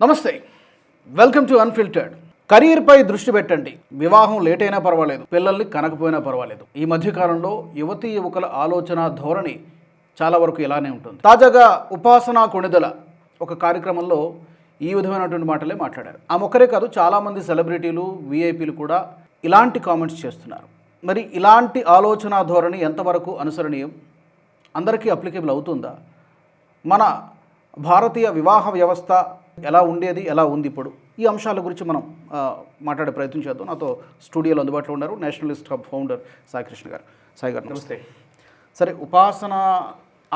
నమస్తే, welcome to unfiltered. కెరీర్పై దృష్టి పెట్టండి. వివాహం లేట్ అయినా పర్వాలేదు, పిల్లల్ని కనకపోయినా పర్వాలేదు. ఈ మధ్యకాలంలో యువతీ యువకుల ఆలోచన ధోరణి చాలా వరకు ఇలానే ఉంటుంది. తాజాగా ఉపాసనా కొణిదెల ఒక కార్యక్రమంలో ఈ విధమైనటువంటి మాటలే మాట్లాడారు. ఆ ఒక్కరే కాదు, చాలామంది సెలబ్రిటీలు, విఐపీలు కూడా ఇలాంటి కామెంట్స్ చేస్తున్నారు. మరి ఇలాంటి ఆలోచన ధోరణి ఎంతవరకు అనుసరణీయం, అందరికీ అప్లికేబుల్ అవుతుందా? మన భారతీయ వివాహ వ్యవస్థ ఎలా ఉండేది, ఎలా ఉంది ఇప్పుడు, ఈ అంశాల గురించి మనం మాట్లాడే ప్రయత్నం చేద్దాం. నాతో స్టూడియోలో అందుబాటులో ఉన్నారు నేషనలిస్ట్ హబ్ ఫౌండర్ సాయికృష్ణ గారు. సాయి గారు నమస్తే. సరే, ఉపాసన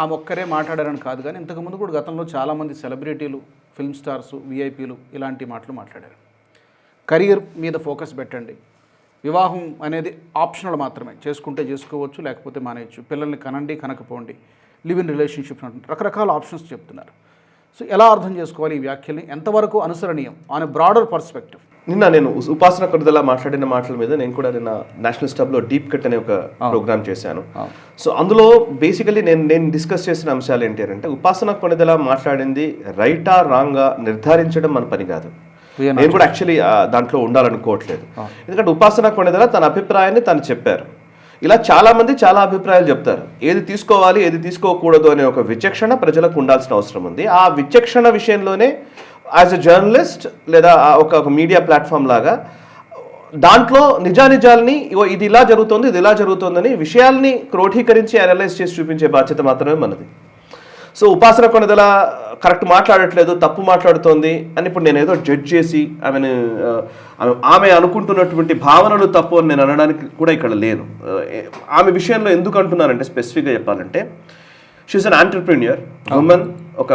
ఆ ఒక్కరే మాట్లాడారని కాదు, కానీ ఇంతకుముందు కూడా గతంలో చాలామంది సెలబ్రిటీలు, ఫిల్మ్ స్టార్స్, విఐపీలు ఇలాంటి మాటలు మాట్లాడారు. కెరీర్ మీద ఫోకస్ పెట్టండి, వివాహం అనేది ఆప్షనల్ మాత్రమే, చేసుకుంటే చేసుకోవచ్చు, లేకపోతే మానేయచ్చు, పిల్లల్ని కనండి కనకపోండి, లివ్ ఇన్ రిలేషన్షిప్స్ అంటున్నారు, రకరకాల ఆప్షన్స్ చెప్తున్నారు. సో ఎలా అర్థం చేసుకోవాలి ఈ వ్యాఖ్యల్ని, ఎంతవరకు అనుసరణీయం ఆన్ ఎ బ్రాడర్ పర్స్పెక్టివ్? నేను ఉపాసన కొణిదెల మాట్లాడిన మాటల మీద నేను కూడా నిన్న నేషనల్ స్టబ్లో డీప్ కట్ అనే ఒక ప్రోగ్రామ్ చేశాను. సో అందులో బేసికలీ నేను డిస్కస్ చేసిన అంశాలు ఏంటి అంటే, ఉపాసన కొణిదెల మాట్లాడింది రైటా రాంగా నిర్ధారించడం మన పని కాదు. నేను కూడా యాక్చువల్లీ దాంట్లో ఉండాలనుకోవట్లేదు. ఎందుకంటే ఉపాసన కొణిదెల తన అభిప్రాయాన్ని తను చెప్పారు. ఇలా చాలామంది చాలా అభిప్రాయాలు చెప్తారు. ఏది తీసుకోవాలి, ఏది తీసుకోకూడదు అనే ఒక విచక్షణ ప్రజలకు ఉండాల్సిన అవసరం ఉంది. ఆ విచక్షణ విషయంలోనే యాజ్ ఎ జర్నలిస్ట్ లేదా ఒక మీడియా ప్లాట్ఫామ్ లాగా దాంట్లో నిజానిజాలని ఇది ఇలా జరుగుతుంది, ఇది ఇలా జరుగుతుందని విషయాల్ని క్రోఢీకరించి అనలైజ్ చేసి చూపించే బాధ్యత మాత్రమే మనది. సో ఉపాసన కొణిదెల కరెక్ట్ మాట్లాడట్లేదు, తప్పు మాట్లాడుతోంది అని ఇప్పుడు నేను ఏదో జడ్జ్ చేసి ఆమె అనుకుంటున్నటువంటి భావనలు తప్పు అని నేను అనడానికి కూడా ఇక్కడ లేను. ఆమె విషయంలో ఎందుకు అంటున్నానంటే, స్పెసిఫిక్గా చెప్పాలంటే, షీఈస్ అన్ ఆంటర్ప్రెన్యూర్ ఉమెన్, ఒక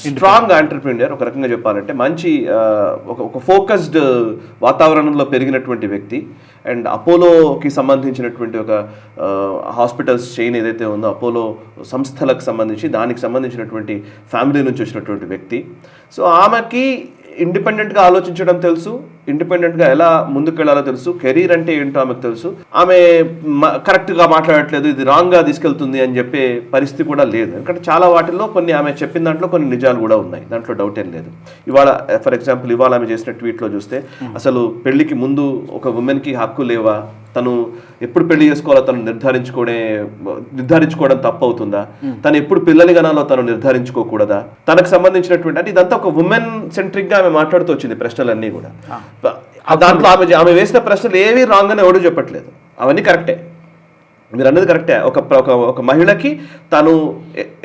స్ట్రాంగ్ ఆంటర్ప్రెన్యూర్. ఒక రకంగా చెప్పాలంటే మంచి ఒక ఫోకస్డ్ వాతావరణంలో పెరిగినటువంటి వ్యక్తి. అండ్ అపోలోకి సంబంధించినటువంటి ఒక హాస్పిటల్స్ చైన్ ఏదైతే ఉందో, అపోలో సంస్థలకు సంబంధించి దానికి సంబంధించినటువంటి ఫ్యామిలీ నుంచి వచ్చినటువంటి వ్యక్తి. సో ఆమెకి ఇండిపెండెంట్గా ఆలోచించడం తెలుసు, ఇండిపెండెంట్గా ఎలా ముందుకు వెళ్ళాలో తెలుసు, కెరీర్ అంటే ఏంటో ఆమెకు తెలుసు. ఆమె కరెక్ట్గా మాట్లాడట్లేదు, ఇది రాంగ్గా తీసుకెళ్తుంది అని చెప్పే పరిస్థితి కూడా లేదు. ఎందుకంటే చాలా వాటిల్లో కొన్ని ఆమె చెప్పిన దాంట్లో కొన్ని నిజాలు కూడా ఉన్నాయి, దాంట్లో డౌట్ ఏం లేదు. ఇవాళ ఫర్ ఎగ్జాంపుల్ ఇవాళ ఆమె చేసిన ట్వీట్లో చూస్తే, అసలు పెళ్లికి ముందు ఒక ఉమెన్కి హక్కు లేవా, తను ఎప్పుడు పెళ్లి చేసుకోవాలో తను నిర్ధారించుకోవడం తప్పు అవుతుందా, తను ఎప్పుడు పిల్లలు కనాలో తను నిర్ధారించుకోకూడదా, తనకు సంబంధించినటువంటి అంటే ఇదంతా ఒక ఉమెన్ సెంట్రిక్గా ఆమె మాట్లాడుతూ వచ్చింది ప్రశ్నలన్నీ కూడా. దాంట్లో ఆమె వేసిన ప్రశ్నలు ఏవి రాంగ్ అని ఎవడు చెప్పట్లేదు, అవన్నీ కరెక్టే, మీరు అన్నది కరెక్టే. ఒక మహిళకి తాను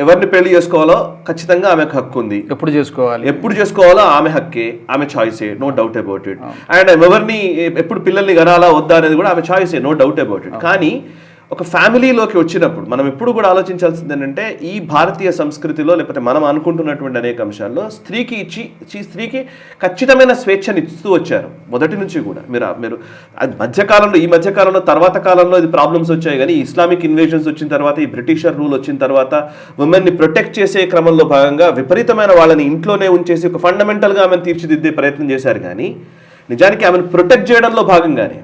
ఎవరిని పెళ్లి చేసుకోవాలో ఖచ్చితంగా ఆమెకు హక్కు ఉంది, ఎప్పుడు చేసుకోవాలో ఆమె హక్కే, ఆమె చాయిసే, no doubt about it. And ఎవరిని ఎప్పుడు పిల్లల్ని కనాలా వద్దా అనేది కూడా ఆమె చాయిసే, నో డౌట్ అబౌట్ ఇట్. కానీ ఒక ఫ్యామిలీలోకి వచ్చినప్పుడు మనం ఎప్పుడు కూడా ఆలోచించాల్సింది ఏంటంటే, ఈ భారతీయ సంస్కృతిలో లేకపోతే మనం అనుకుంటున్నటువంటి అనేక అంశాల్లో స్త్రీకి ఖచ్చితమైన స్వేచ్ఛని ఇస్తూ వచ్చారు మొదటి నుంచి కూడా. మీరు ఈ మధ్యకాలంలో తర్వాత కాలంలో ఇది ప్రాబ్లమ్స్ వచ్చాయి, కానీ ఇస్లామిక్ ఇన్వేషన్స్ వచ్చిన తర్వాత, ఈ బ్రిటిషర్ రూల్ వచ్చిన తర్వాత ఉమెన్ని ప్రొటెక్ట్ చేసే క్రమంలో భాగంగా విపరీతమైన వాళ్ళని ఇంట్లోనే ఉంచేసి ఒక ఫండమెంటల్గా ఆమెను తీర్చిదిద్దే ప్రయత్నం చేశారు. కానీ నిజానికి ఆమెను ప్రొటెక్ట్ చేయడంలో భాగంగానే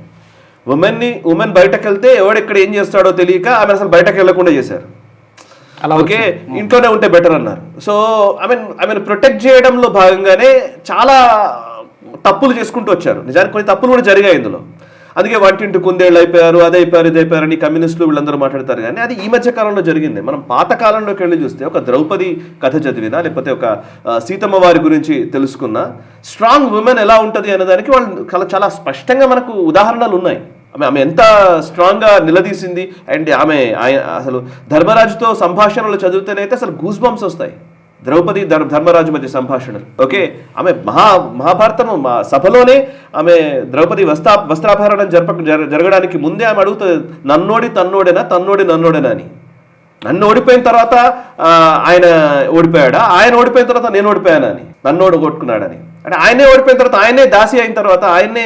ఉమెన్ బయటకు వెళ్తే ఎవడెక్కడ ఏం చేస్తాడో తెలియక ఆమె అసలు బయటకు వెళ్లకుండా చేశారు. ఓకే, ఇంట్లోనే ఉంటే బెటర్ అన్నారు. సో ఆమెను ప్రొటెక్ట్ చేయడంలో భాగంగానే చాలా తప్పులు చేసుకుంటూ వచ్చారు. నిజానికి కొన్ని తప్పులు కూడా జరిగాయి ఇందులో. అందుకే వంటింటి కుందేళ్ళు అయిపోయారు, అది అయిపోయారు, ఇది అయిపోయారు అని కమ్యూనిస్టులు వీళ్ళందరూ మాట్లాడతారు. కానీ అది ఈ మధ్య కాలంలో జరిగింది. మనం పాత కాలంలోకి వెళ్ళి చూస్తే, ఒక ద్రౌపది కథ చదివినా లేకపోతే ఒక సీతమ్మ వారి గురించి తెలుసుకున్న స్ట్రాంగ్ ఉమెన్ ఎలా ఉంటుంది అనేదానికి వాళ్ళు చాలా స్పష్టంగా మనకు ఉదాహరణలు ఉన్నాయి. ఆమె ఎంత స్ట్రాంగ్గా నిలదీసింది. అండ్ ఆమె అసలు ధర్మరాజుతో సంభాషణలు చదివితేనైతే అసలు గూస్ బంప్స్ వస్తాయి. ద్రౌపది ధర్మరాజు మధ్య సంభాషణలు. ఓకే, ఆమె మహాభారతం సభలోనే ఆమె ద్రౌపది వస్త్రాభరణం జరగడానికి ముందే ఆమె అడుగుతుంది, నన్నోడి నన్నోడేనా అని. నన్ను ఓడిపోయిన తర్వాత ఆయన ఓడిపోయాడా, ఆయన ఓడిపోయిన తర్వాత నేను ఓడిపోయానా అని, నన్నోడు కొట్టుకున్నాడని. అంటే ఆయనే ఓడిపోయిన తర్వాత, ఆయనే దాసి అయిన తర్వాత, ఆయనే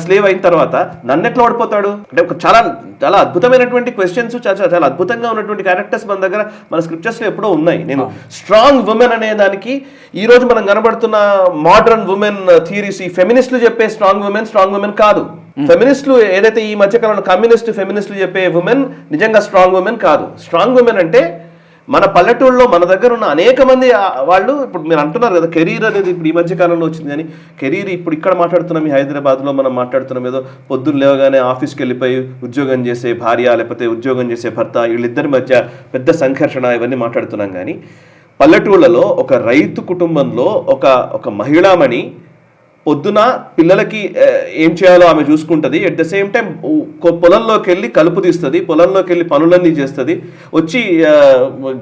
స్లేవ్ అయిన తర్వాత నన్ను ఎట్లా ఓడిపోతాడు? అంటే ఒక చాలా చాలా అద్భుతమైనటువంటి క్వశ్చన్స్, చాలా అద్భుతంగా ఉన్నటువంటి క్యారెక్టర్స్ మన దగ్గర మన స్క్రిప్చర్స్లో ఎప్పుడో ఉన్నాయి. నేను స్ట్రాంగ్ ఉమెన్ అనే దానికి ఈరోజు మనం కనబడుతున్న మోడర్న్ ఉమెన్ థియరీస్, ఈ ఫెమినిస్టులు చెప్పే స్ట్రాంగ్ ఉమెన్ కాదు. ఫెమినిస్టులు ఏదైతే ఈ మధ్యకాలంలో కమ్యూనిస్ట్ ఫెమినిస్టులు చెప్పే ఉమెన్ నిజంగా స్ట్రాంగ్ ఉమెన్ కాదు. స్ట్రాంగ్ ఉమెన్ అంటే మన పల్లెటూళ్ళలో మన దగ్గర ఉన్న అనేక మంది వాళ్ళు ఇప్పుడు మీరు అంటున్నారు కదా కెరీర్ అనేది ఇప్పుడు ఈ మధ్య కాలంలో వచ్చింది, కానీ కెరీర్ ఇప్పుడు ఇక్కడ మాట్లాడుతున్నాం, ఈ హైదరాబాద్లో మనం మాట్లాడుతున్నాం ఏదో పొద్దున్న లేవగానే ఆఫీస్కి వెళ్ళిపోయి ఉద్యోగం చేసే భార్య లేకపోతే ఉద్యోగం చేసే భర్త వీళ్ళిద్దరి మధ్య పెద్ద సంఘర్షణ ఇవన్నీ మాట్లాడుతున్నాం. కానీ పల్లెటూళ్ళలో ఒక రైతు కుటుంబంలో ఒక మహిళామణి పొద్దున పిల్లలకి ఏం చేయాలో ఆమె చూసుకుంటుంది, అట్ ద సేమ్ టైం పొలంలోకి వెళ్ళి కలుపు తీస్తుంది, పొలంలోకి వెళ్ళి పనులన్నీ చేస్తుంది, వచ్చి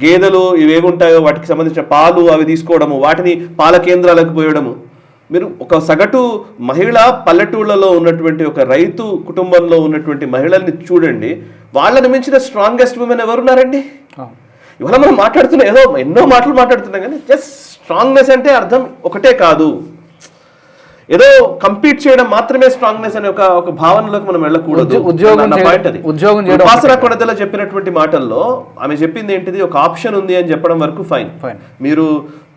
గేదెలు ఇవేగుంటాయో వాటికి సంబంధించిన పాలు అవి తీసుకోవడము, వాటిని పాల కేంద్రాలకు పోయడము. మీరు ఒక సగటు మహిళ పల్లెటూళ్ళలో ఉన్నటువంటి ఒక రైతు కుటుంబంలో ఉన్నటువంటి మహిళల్ని చూడండి, వాళ్ళని మించిన స్ట్రాంగెస్ట్ ఉమెన్ ఎవరున్నారండి? ఇవాళ మనం మాట్లాడుతున్నాం ఏదో ఎన్నో మాటలు మాట్లాడుతున్నాం, కానీ జస్ట్ స్ట్రాంగ్నెస్ అంటే అర్థం ఒకటే కాదు, ఏదో కంపీట్ చేయడం మాత్రమే స్ట్రాంగ్నెస్ అనే ఒక భావనలోకి మనం వెళ్ళకూడదు. ఉపాసన కొడతలో చెప్పినటువంటి మాటల్లో ఆమె చెప్పింది ఏంటిది, ఒక ఆప్షన్ ఉంది అని చెప్పడం వరకు ఫైన్. మీరు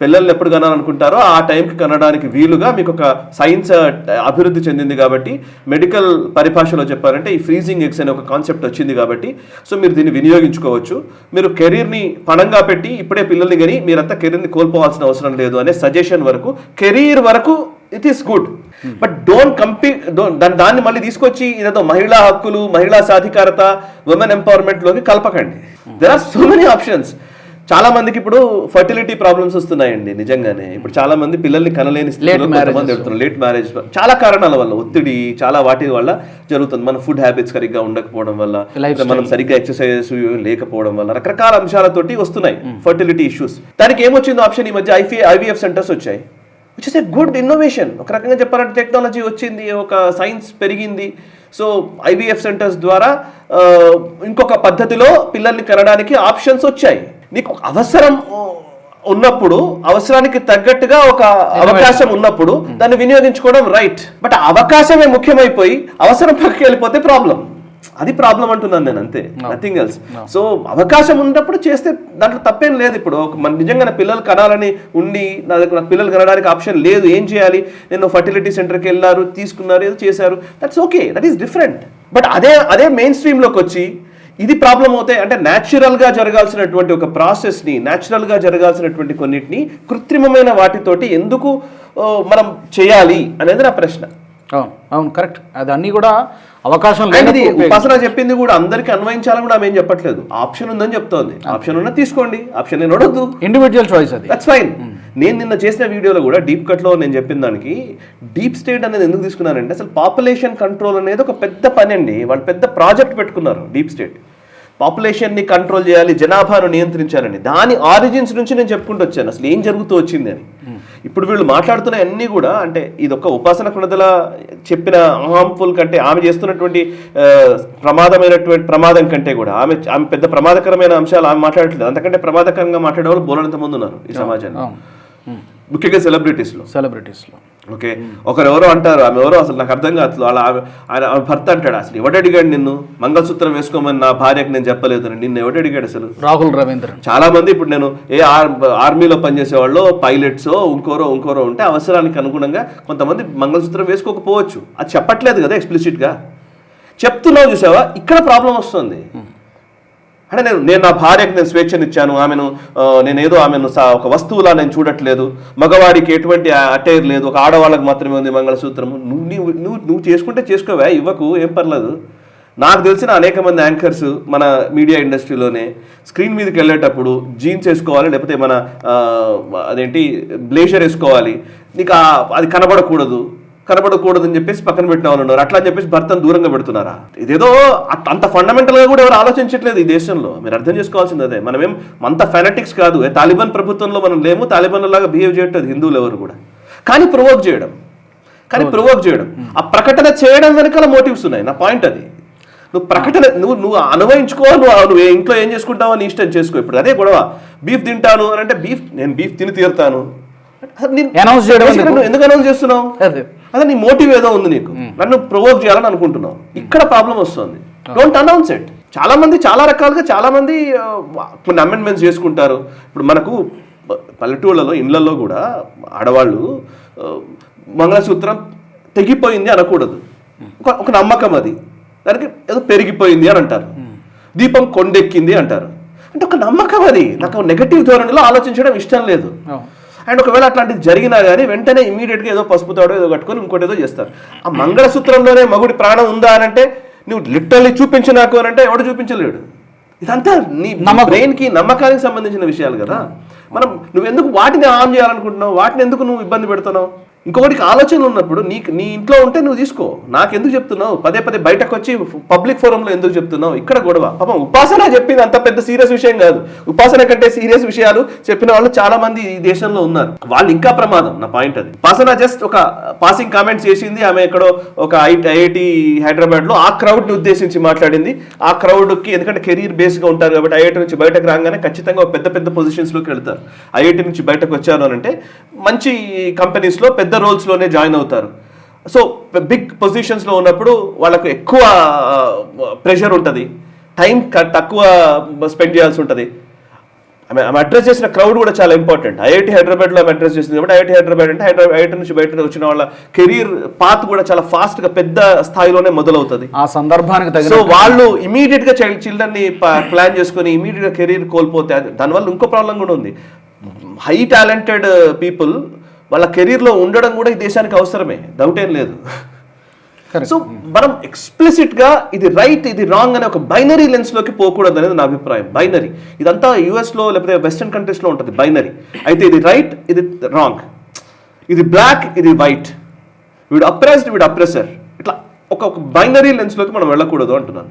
పిల్లల్ని ఎప్పుడు కనాలనుకుంటారో ఆ టైంకి కనడానికి వీలుగా మీకు ఒక సైన్స్ అభివృద్ధి చెందింది కాబట్టి, మెడికల్ పరిభాషలో చెప్పాలంటే ఈ ఫ్రీజింగ్ ఎగ్స్ అనే ఒక కాన్సెప్ట్ వచ్చింది కాబట్టి, సో మీరు దీన్ని వినియోగించుకోవచ్చు. మీరు కెరీర్ని పణంగా పెట్టి ఇప్పుడే పిల్లల్ని కానీ మీరంతా కెరీర్ని కోల్పోవాల్సిన అవసరం లేదు అనే సజెషన్ వరకు, కెరీర్ వరకు it is good. But don't compete, దాన్ని మళ్ళీ తీసుకొచ్చి ఇదేదో మహిళా హక్కులు, మహిళా సాధికారత, ఉమెన్ ఎంపవర్మెంట్లోకి కలపకండి. There are so many options. చాలా మందికి ఇప్పుడు ఫర్టిలిటీ ప్రాబ్లమ్స్ వస్తున్నాయండి. నిజంగానే ఇప్పుడు చాలా మంది పిల్లల్ని కనలేని లేట్ మ్యారేజ్ చాలా కారణాల వల్ల, ఒత్తిడి చాలా వాటి వల్ల జరుగుతుంది. మన ఫుడ్ హ్యాబిట్స్ సరిగ్గా ఉండకపోవడం వల్ల, మనం సరిగ్గా ఎక్సర్సైజెస్ లేకపోవడం వల్ల రకరకాల అంశాలతోటి వస్తున్నాయి ఫర్టిలిటీ ఇష్యూస్. దానికి ఏమొచ్చింది ఆప్షన్, ఈ మధ్య IVF సెంటర్స్ వచ్చాయి, which is a good innovation. ఒక రకంగా చెప్పాలంటే టెక్నాలజీ వచ్చింది, ఒక సైన్స్ పెరిగింది. సో IVF సెంటర్స్ ద్వారా ఇంకొక పద్ధతిలో పిల్లల్ని కనడానికి ఆప్షన్స్ వచ్చాయి. నీకు అవసరం ఉన్నప్పుడు, అవసరానికి తగ్గట్టుగా ఒక అవకాశం ఉన్నప్పుడు దాన్ని వినియోగించుకోవడం రైట్. బట్ అవకాశమే ముఖ్యమైపోయి అవసరం పక్కకి వెళ్ళిపోతే ప్రాబ్లం. అది ప్రాబ్లం అంటున్నాను నేను, అంతే, నథింగ్ ఎల్స్. సో అవకాశం ఉన్నప్పుడు చేస్తే దాంట్లో తప్పేం లేదు. ఇప్పుడు మన నిజంగా పిల్లలు కనాలని ఉండి నా దగ్గర పిల్లలు కనడానికి ఆప్షన్ లేదు, ఏం చేయాలి? నేను ఫర్టిలిటీ సెంటర్కి వెళ్ళారు, తీసుకున్నారు, ఏదో చేశారు, that's okay, that is different. But అదే మెయిన్ స్ట్రీమ్లోకి వచ్చి ఇది ప్రాబ్లం అవుతాయి అంటే న్యాచురల్గా జరగాల్సినటువంటి ఒక ప్రాసెస్ని, న్యాచురల్గా జరగాల్సినటువంటి కొన్నిటిని కృత్రిమమైన వాటితోటి ఎందుకు మనం చేయాలి అనేది నా ప్రశ్న. అవును, కరెక్ట్. అది అన్నీ కూడా అవకాశం లేనిది. ఉపాసన చెప్పింది కూడా అందరికీ అన్వయించాలని కూడా ఆమె ఏం చెప్పట్లేదు, ఆప్షన్ ఉందని చెప్తోంది. ఆప్షన్ ఉన్నా తీసుకోండి, ఆప్షన్ నేను వడొద్దు, ఇండివిజువల్ చాయిస్, అది దట్స్ ఫైన్. నేను నిన్న చేసిన వీడియోలో కూడా డీప్ కట్లో నేను చెప్పిన దానికి డీప్ స్టేట్ అనేది ఎందుకు తీసుకున్నానంటే, అసలు పాపులేషన్ కంట్రోల్ అనేది ఒక పెద్ద పని అండి. వాళ్ళు పెద్ద ప్రాజెక్ట్ పెట్టుకున్నారు డీప్ స్టేట్. పాపులేషన్ని కంట్రోల్ చేయాలి, జనాభాను నియంత్రించాలని. దాని ఆరిజిన్స్ నుంచి నేను చెప్పుకుంటూ వచ్చాను అసలు ఏం జరుగుతూ వచ్చింది అని. ఇప్పుడు వీళ్ళు మాట్లాడుతున్న అన్నీ కూడా అంటే ఇది ఒక ఉపాసన కొనదల చెప్పిన హార్మ్ఫుల్ కంటే, ఆమె చేస్తున్నటువంటి ప్రమాదం కంటే కూడా ఆమె పెద్ద ప్రమాదకరమైన అంశాలు ఆమె మాట్లాడట్లేదు. అంతకంటే ప్రమాదకరంగా మాట్లాడే వాళ్ళు బోలెంత మంది ఉన్నారు ఈ సమాజంలో, ముఖ్యంగా సెలబ్రిటీస్లో. ఓకే, ఒకరెవరో అంటారు, ఆమె ఎవరో అసలు నాకు అర్థం కాదు. ఆయన భర్త అంటాడు, అసలు ఎవడడిగాడు నిన్ను మంగళసూత్రం వేసుకోమని నా భార్యకు నేను చెప్పలేదు, నిన్ను ఎవడడిగాడు అసలు? రాహుల్ రవీంద్ర. చాలా మంది ఇప్పుడు నేను ఆర్మీలో పనిచేసే వాళ్ళు, పైలట్స్, ఇంకోరో ఉంటే అవసరానికి అనుగుణంగా కొంతమంది మంగళసూత్రం వేసుకోకపోవచ్చు. అది చెప్పట్లేదు కదా ఎక్స్ప్లిసిట్గా, చెప్తున్నావు. చూసావా, ఇక్కడ ప్రాబ్లం వస్తుంది. అంటే నేను నా భార్యకు నేను స్వేచ్ఛనిచ్చాను, ఆమెను ఒక వస్తువులా నేను చూడట్లేదు, మగవాడికి ఎటువంటి అటైర్ లేదు, ఒక ఆడవాళ్ళకి మాత్రమే ఉంది మంగళసూత్రము. నువ్వు చేసుకుంటే చేసుకోవా, ఇవ్వకు, ఏం పర్లేదు. నాకు తెలిసిన అనేక మంది యాంకర్స్ మన మీడియా ఇండస్ట్రీలోనే స్క్రీన్ మీదకి వెళ్ళేటప్పుడు జీన్స్ వేసుకోవాలి, లేకపోతే మన బ్లేజర్ వేసుకోవాలి, నీకు అది కనబడకూడదని చెప్పేసి పక్కన పెట్టిన వాళ్ళు ఉన్నారు. అట్లా అని చెప్పేసి భర్తను దూరంగా పెడుతున్నారా? ఇదేదో అంత ఫండమెంటల్గా కూడా ఎవరు ఆలోచించట్లేదు ఈ దేశంలో. మీరు అర్థం చేసుకోవాల్సింది అదే. మనమేం అంత ఫెనటిక్స్ కాదు. తాలిబాన్ ప్రభుత్వంలో మనం లేము, తాలిబాన్ లాగా బిహేవ్ చేయట్లేదు హిందువులు ఎవరు కూడా. కానీ ప్రొవోక్ చేయడం, ఆ ప్రకటన చేయడం వెనకాల మోటివ్స్ ఉన్నాయి. నా పాయింట్ అది. నువ్వు ప్రకటన నువ్వు అనుభవించుకో, నువ్వు ఇంట్లో ఏం చేసుకుంటావో నీ ఇష్టం చేసుకో. ఇప్పుడు అదే గొడవ, బీఫ్ తింటాను అని అంటే నేను బీఫ్ తిని తీరుతాను ఎందుకు అనౌన్స్ చేస్తున్నావు? అదే నీ మోటివ్ ఏదో ఉంది, నీకు నన్ను ప్రొవోక్ చేయాలని అనుకుంటున్నావు. ఇక్కడ ప్రాబ్లం వస్తుంది. Don't announce it. చాలా మంది చాలా రకాలుగా కొన్ని అమెండ్మెంట్స్ చేసుకుంటారు. ఇప్పుడు మనకు పల్లెటూళ్ళలో ఇళ్లలో కూడా ఆడవాళ్ళు మంగళసూత్రం తెగిపోయింది అనకూడదు, ఒక నమ్మకం అది. దానికి ఏదో పెరిగిపోయింది అని అంటారు. దీపం కొండెక్కింది అంటారు. అంటే ఒక నమ్మకం, అది నాకు నెగటివ్ ధోరణిలో ఆలోచించడం ఇష్టం లేదు. అండ్ ఒకవేళ అట్లాంటిది జరిగినా కానీ వెంటనే ఇమీడియట్గా ఏదో పసుపు తాడో ఏదో కట్టుకొని ఇంకోటి ఏదో చేస్తారు. ఆ మంగళసూత్రంలోనే మగుడి ప్రాణం ఉందా అని అంటే నువ్వు లిటరల్లీ చూపించు నాకు అని అంటే ఎవడు చూపించలేడు. ఇదంతా నీ బ్రెయిన్కి నమ్మకానికి సంబంధించిన విషయాలు కదా. మనం నువ్వెందుకు వాటిని ఆన్ చేయాలనుకుంటున్నావు, వాటిని ఎందుకు నువ్వు ఇబ్బంది పెడుతున్నావు? ఇంకొకటికి ఆలోచనలు ఉన్నప్పుడు నీ ఇంట్లో ఉంటే నువ్వు తీసుకో, నాకెందుకు చెప్తున్నావు? పదే పదే బయటకు వచ్చి పబ్లిక్ ఫోరంలో ఎందుకు చెప్తున్నావు? ఇక్కడ గొడవ. పాపం ఉపాసన చెప్పింది అంత పెద్ద సీరియస్ విషయం కాదు. ఉపాసన కంటే సీరియస్ విషయాలు చెప్పిన వాళ్ళు చాలా మంది ఈ దేశంలో ఉన్నారు. వాళ్ళు ఇంకా ప్రమాదం. నా పాయింట్ అది. ఉపాసన జస్ట్ ఒక పాసింగ్ కామెంట్స్ చేసింది. ఆమె ఎక్కడో ఒక ఐఐటి హైదరాబాద్ లో ఆ క్రౌడ్ ని ఉద్దేశించి మాట్లాడింది. ఆ క్రౌడ్ కి ఎందుకంటే కెరీర్ బేస్ గా ఉంటారు కాబట్టి ఐఐటి నుంచి బయటకు రాగానే ఖచ్చితంగా పెద్ద పెద్ద పొజిషన్స్ లోకి వెళ్తారు. ఐఐటి నుంచి బయటకు వచ్చారు అని అంటే మంచి కంపెనీస్ లో పెద్ద రోల్స్ లోనే జాయిన్ అవుతారు. సో బిగ్ పొజిషన్స్ లో ఉన్నప్పుడు వాళ్ళకు ఎక్కువ ప్రెషర్ ఉంటుంది, టైం తక్కువ స్పెండ్ చేయాల్సి ఉంటుంది. ఆమె అడ్రస్ చేసిన క్రౌడ్ కూడా చాలా ఇంపార్టెంట్. ఐఐటి హైదరాబాద్లో ఆమె అడ్రస్ చేసింది కాబట్టి ఐఐటి హైదరాబాద్ అంటే ఐఐటి నుంచి బయట వచ్చిన వాళ్ళ కెరీర్ పాత్ కూడా చాలా ఫాస్ట్ గా పెద్ద స్థాయిలోనే మొదలవుతుంది. ఆ సందర్భానికి సో వాళ్ళు ఇమీడియట్ గా చిల్డ్రన్ ని ప్లాన్ చేసుకుని ఇమీడియట్ గా కెరీర్ కోల్పోతే దానివల్ల ఇంకో ప్రాబ్లం కూడా ఉంది. హై టాలెంటెడ్ పీపుల్ వాళ్ళ కెరీర్లో ఉండడం కూడా ఈ దేశానికి అవసరమే, డౌట్ ఏం లేదు. సో మనం ఎక్స్ప్లిసిట్గా ఇది రైట్ ఇది రాంగ్ అనే ఒక బైనరీ లెన్స్లోకి పోకూడదు అనేది నా అభిప్రాయం. బైనరీ ఇదంతా యూఎస్లో లేకపోతే వెస్టర్న్ కంట్రీస్లో ఉంటుంది బైనరీ. అయితే ఇది రైట్ ఇది రాంగ్, ఇది బ్లాక్ ఇది వైట్, వీడు అప్రెస్డ్ వీడు అప్రెసర్, ఇట్లా ఒక బైనరీ లెన్స్లోకి మనం వెళ్ళకూడదు అంటున్నాను.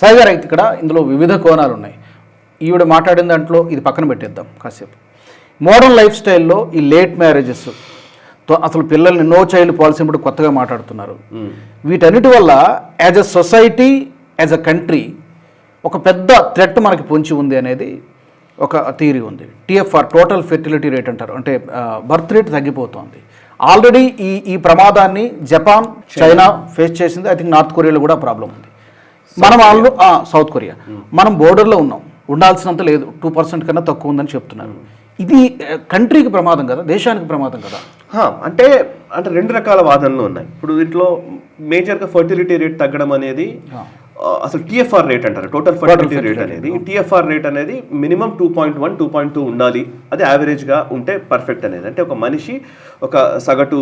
సాయి గారు అయితే ఇక్కడ ఇందులో వివిధ కోణాలు ఉన్నాయి. ఈవిడ మాట్లాడిన దాంట్లో ఇది పక్కన పెట్టేద్దాం కాసేపు. మోడర్న్ లైఫ్ స్టైల్లో ఈ లేట్ మ్యారేజెస్, అసలు పిల్లల్ని నో చైల్డ్ పాలసీ ఇప్పుడు కొత్తగా మాట్లాడుతున్నారు. వీటన్నిటి వల్ల as a society as a country ఒక పెద్ద థ్రెట్ మనకి పొంచి ఉంది అనేది ఒక థియరీ ఉంది. టిఎఫ్ఆర్ టోటల్ ఫెర్టిలిటీ రేట్ అంటారు, అంటే బర్త్ రేట్ తగ్గిపోతుంది. ఆల్రెడీ ఈ ప్రమాదాన్ని జపాన్ చైనా ఫేస్ చేసింది. ఐ థింక్ నార్త్ కొరియాలో కూడా ప్రాబ్లం ఉంది. మనం సౌత్ కొరియా మనం బోర్డర్లో ఉన్నాం, ఉండాల్సినంత లేదు, 2% కన్నా తక్కువ ఉందని చెప్తున్నారు. ఇది కంట్రీకి ప్రమాదం కదా, దేశానికి ప్రమాదం కదా? అంటే రెండు రకాల వాదనలు ఉన్నాయి. ఇప్పుడు దీంట్లో మేజర్గా ఫర్టిలిటీ రేట్ తగ్గడం అనేది అసలు టిఎఫ్ఆర్ రేట్ అంటారు, టోటల్ ఫర్టిలిటీ రేట్ అనేది. టిఎఫ్ఆర్ రేట్ అనేది మినిమం 2.1 2.2 ఉండాలి, అది యావరేజ్గా ఉంటే పర్ఫెక్ట్ అనేది. అంటే ఒక మనిషి ఒక సగటు